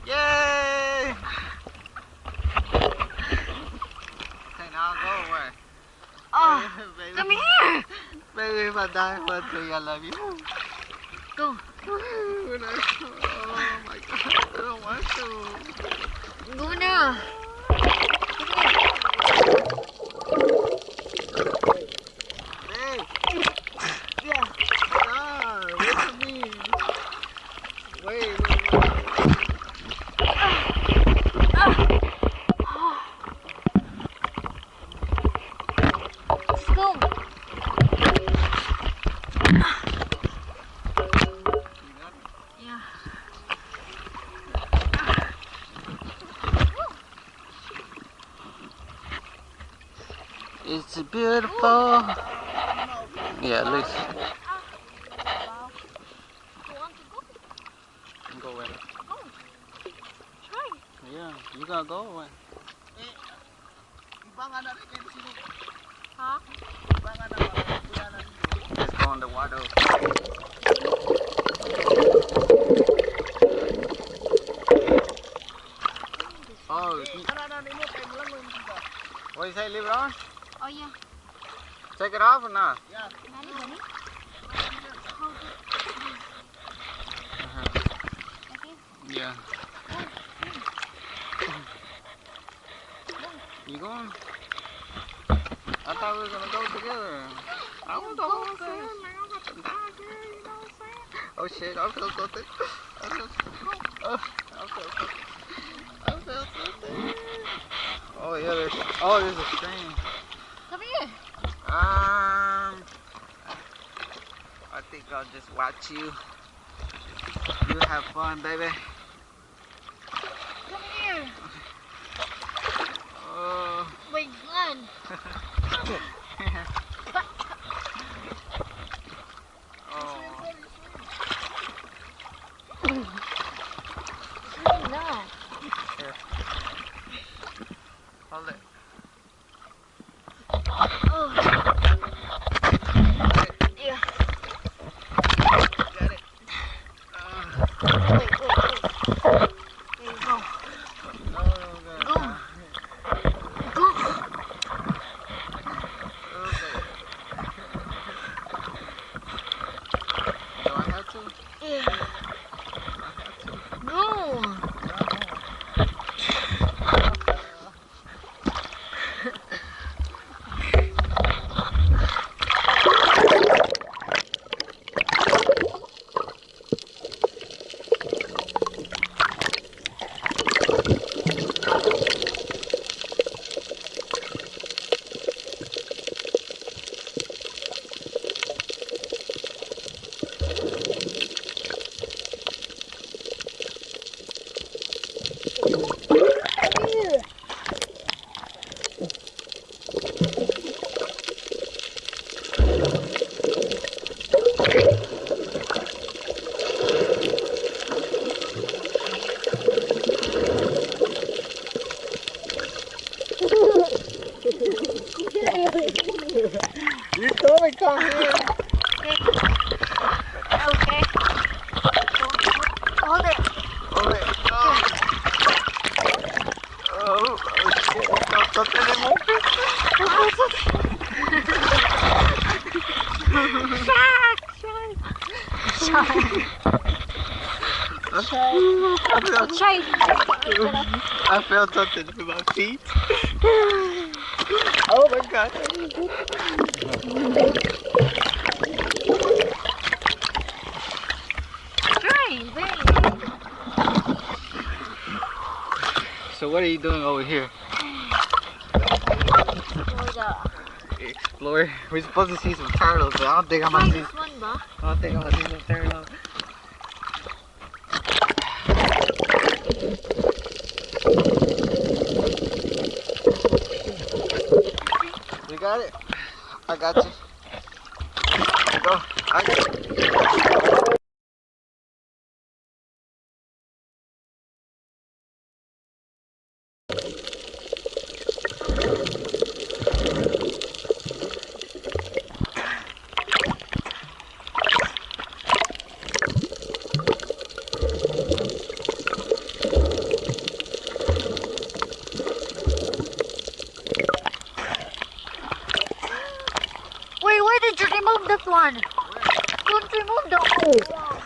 Yay! Okay, now go away. Oh, Baby, come here. baby, if I die, one thing, I love you. Go. Oh my god, I don't want to. Go now. Hey, Yeah. ah, wait for me. Wait. Let's go. Yeah. It's beautiful. Yeah, at least. You want to go? Go away. Go. Try. Yeah, you gotta go away. Huh? Let's go in the water. Oh, what do you say, leave it on? Oh yeah. Take it off or not? Nani, Nani? Okay. Yeah. You going? I thought we were gonna go together. I was the whole thing, man. I'm about to die here, you know what I'm saying? Oh shit, I feel something. I feel something. Oh yeah, there's a stream. Come here. I think I'll just watch you. You have fun, baby. Come here. Oh. My gun. Oh. No. Here. Hold it. Oh. Yeah. Got it. Wait. There you go. Oh, God. Go. Go. Okay. Do I have to? Yeah. I have to. Go. You told me come here. Okay. Hold it. Hold it. Oh shit. Don't something in my I felt something in my feet. Oh my god. So what are you doing over here? Explore. We're supposed to see some turtles, but I don't think I'm gonna see. I don't think I'm gonna see some turtles. You got it? I got you. Go. I got you. remove that one. Don't remove the.